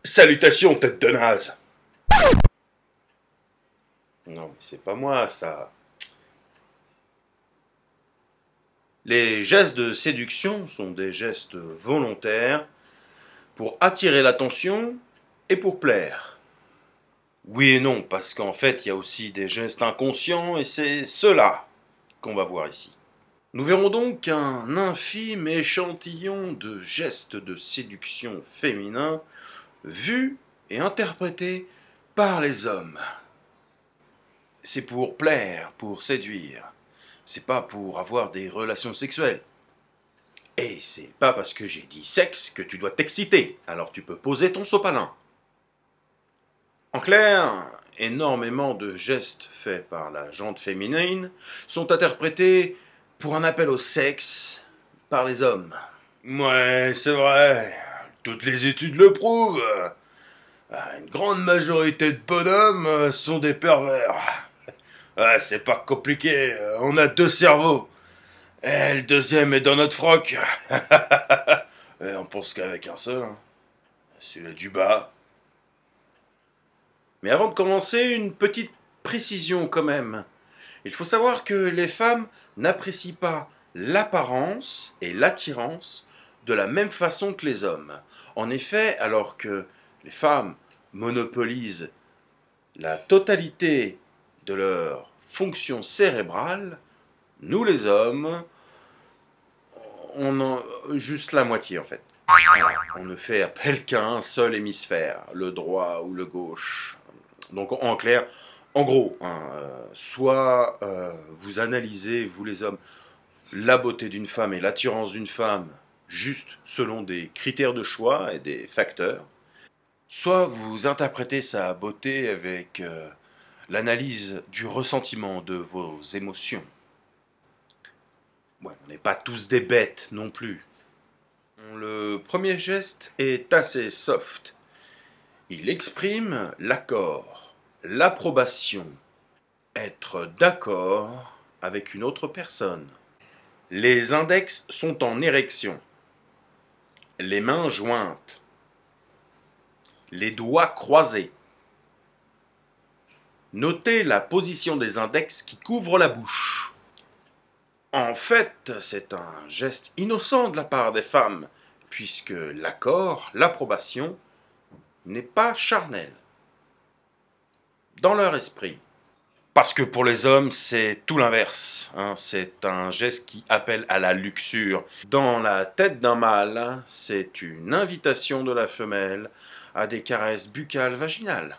Salutations, tête de naze. Non, mais c'est pas moi, ça. Les gestes de séduction sont des gestes volontaires pour attirer l'attention et pour plaire. Oui et non, parce qu'en fait, il y a aussi des gestes inconscients et c'est ceux-là qu'on va voir ici. Nous verrons donc un infime échantillon de gestes de séduction féminins vus et interprétés par les hommes. C'est pour plaire, pour séduire. C'est pas pour avoir des relations sexuelles. Et c'est pas parce que j'ai dit sexe que tu dois t'exciter, alors tu peux poser ton sopalin. En clair, énormément de gestes faits par la gente féminine sont interprétés pour un appel au sexe par les hommes. Ouais, c'est vrai. Toutes les études le prouvent. Une grande majorité de bonhommes sont des pervers. C'est pas compliqué, on a deux cerveaux. Et le deuxième est dans notre froc. Et on pense qu'avec un seul, hein. Celui du bas. Mais avant de commencer, une petite précision quand même. Il faut savoir que les femmes n'apprécient pas l'apparence et l'attirance de la même façon que les hommes. En effet, alors que les femmes monopolisent la totalité de leur fonction cérébrale, nous les hommes, on en juste la moitié en fait. On ne fait appel qu'à un seul hémisphère, le droit ou le gauche. Donc en clair, en gros, hein, soit vous analysez, vous les hommes, la beauté d'une femme et l'attirance d'une femme juste selon des critères de choix et des facteurs, soit vous interprétez sa beauté avec l'analyse du ressentiment de vos émotions. Ouais, on n'est pas tous des bêtes non plus. Le premier geste est assez soft. Il exprime l'accord, l'approbation, être d'accord avec une autre personne. Les index sont en érection, les mains jointes, les doigts croisés. Notez la position des index qui couvrent la bouche. En fait, c'est un geste innocent de la part des femmes, puisque l'accord, l'approbation, n'est pas charnel. Dans leur esprit. Parce que pour les hommes, c'est tout l'inverse. Hein. C'est un geste qui appelle à la luxure. Dans la tête d'un mâle, c'est une invitation de la femelle à des caresses buccales vaginales.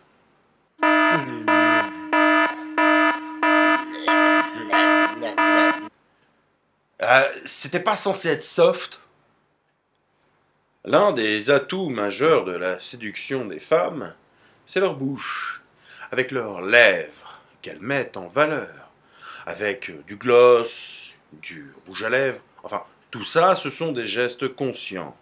C'était pas censé être soft. L'un des atouts majeurs de la séduction des femmes, c'est leur bouche, avec leurs lèvres qu'elles mettent en valeur, avec du gloss, du rouge à lèvres, enfin, tout ça, ce sont des gestes conscients.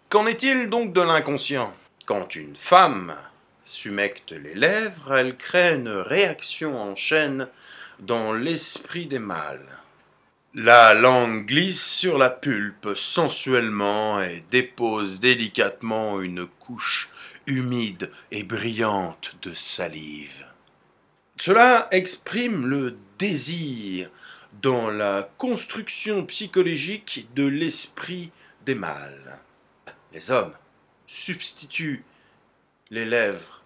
Qu'en est-il donc de l'inconscient? Quand une femme s'humecte les lèvres, elle crée une réaction en chaîne dans l'esprit des mâles. La langue glisse sur la pulpe sensuellement et dépose délicatement une couche humide et brillante de salive. Cela exprime le désir dans la construction psychologique de l'esprit des mâles. Les hommes substituent les lèvres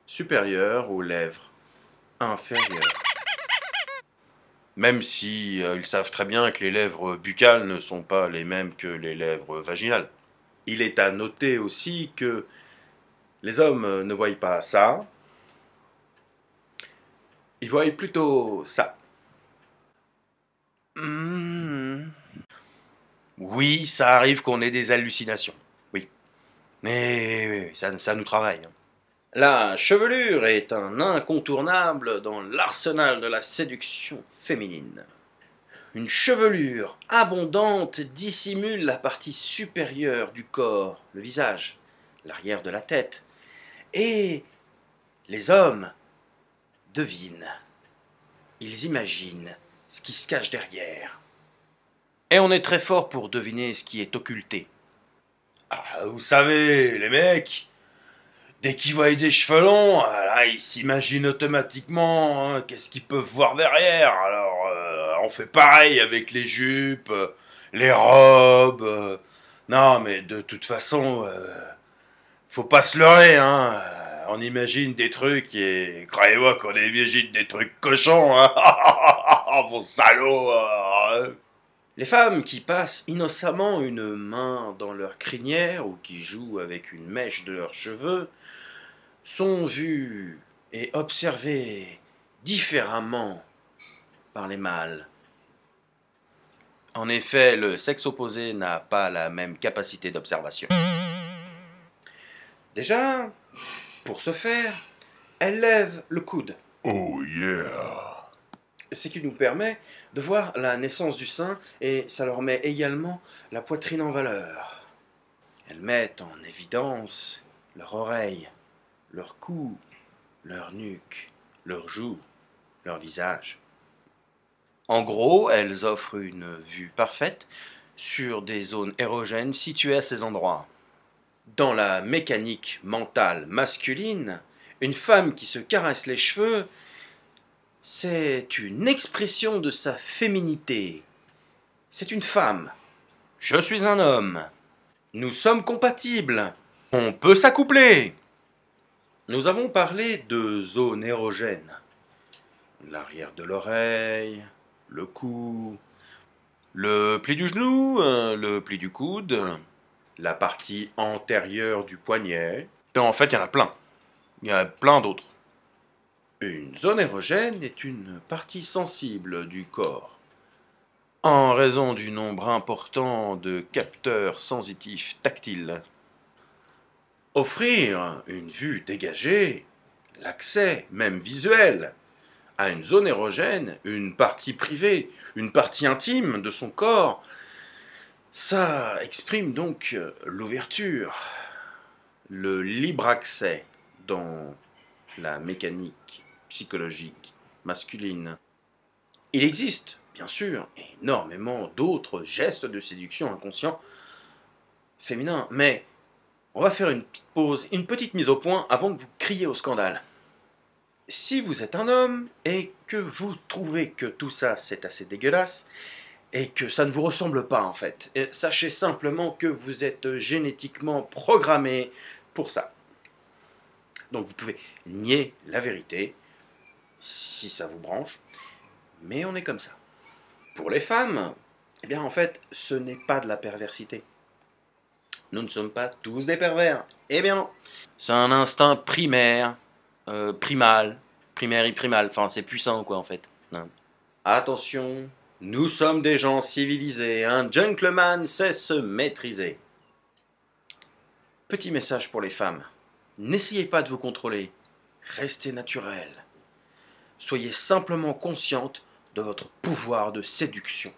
supérieures aux lèvres inférieures. Même si ils savent très bien que les lèvres buccales ne sont pas les mêmes que les lèvres vaginales. Il est à noter aussi que les hommes ne voient pas ça, ils voient plutôt ça. Oui, ça arrive qu'on ait des hallucinations, oui. Mais ça nous travaille. Hein. La chevelure est un incontournable dans l'arsenal de la séduction féminine. Une chevelure abondante dissimule la partie supérieure du corps, le visage, l'arrière de la tête. Et les hommes devinent. Ils imaginent ce qui se cache derrière. Et on est très fort pour deviner ce qui est occulté. Ah, vous savez, les mecs, Dès qu'ils voient des cheveux longs, là, ils s'imaginent automatiquement qu'est-ce qu'ils peuvent voir derrière. Alors, on fait pareil avec les jupes, les robes. Non, mais de toute façon, faut pas se leurrer, hein. On imagine des trucs et croyez-moi qu'on imagine des trucs cochons, hein. Vos salauds. Les femmes qui passent innocemment une main dans leur crinière ou qui jouent avec une mèche de leurs cheveux sont vues et observées différemment par les mâles. En effet, le sexe opposé n'a pas la même capacité d'observation. Déjà, pour ce faire, elle lève le coude. Oh yeah! Ce qui nous permet de voir la naissance du sein et ça leur met également la poitrine en valeur. Elles mettent en évidence leurs oreilles, leur cou, leur nuque, leurs joues, leur visage. En gros, elles offrent une vue parfaite sur des zones érogènes situées à ces endroits. Dans la mécanique mentale masculine, une femme qui se caresse les cheveux, c'est une expression de sa féminité. C'est une femme. Je suis un homme. Nous sommes compatibles. On peut s'accoupler. Nous avons parlé de zones érogènes. L'arrière de l'oreille, le cou, le pli du genou, le pli du coude, la partie antérieure du poignet. Et en fait, il y en a plein. Il y en a plein d'autres. Une zone érogène est une partie sensible du corps. En raison du nombre important de capteurs sensitifs tactiles. Offrir une vue dégagée, l'accès, même visuel, à une zone érogène, une partie privée, une partie intime de son corps, ça exprime donc l'ouverture, le libre accès dans la mécanique psychologique masculine. Il existe, bien sûr, énormément d'autres gestes de séduction inconscients féminins, mais on va faire une petite pause, une petite mise au point avant que vous criez au scandale. Si vous êtes un homme et que vous trouvez que tout ça c'est assez dégueulasse et que ça ne vous ressemble pas en fait, sachez simplement que vous êtes génétiquement programmé pour ça. Donc vous pouvez nier la vérité si ça vous branche, mais on est comme ça. Pour les femmes, eh bien en fait, ce n'est pas de la perversité. Nous ne sommes pas tous des pervers. Eh bien, c'est un instinct primaire, primal, primaire et primal. Enfin, c'est puissant quoi en fait. Non. Attention, nous sommes des gens civilisés. Un gentleman sait se maîtriser. Petit message pour les femmes. N'essayez pas de vous contrôler. Restez naturel. Soyez simplement consciente de votre pouvoir de séduction.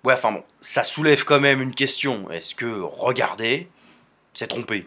Ouais, enfin bon, ça soulève quand même une question. Est-ce que regarder, c'est tromper ?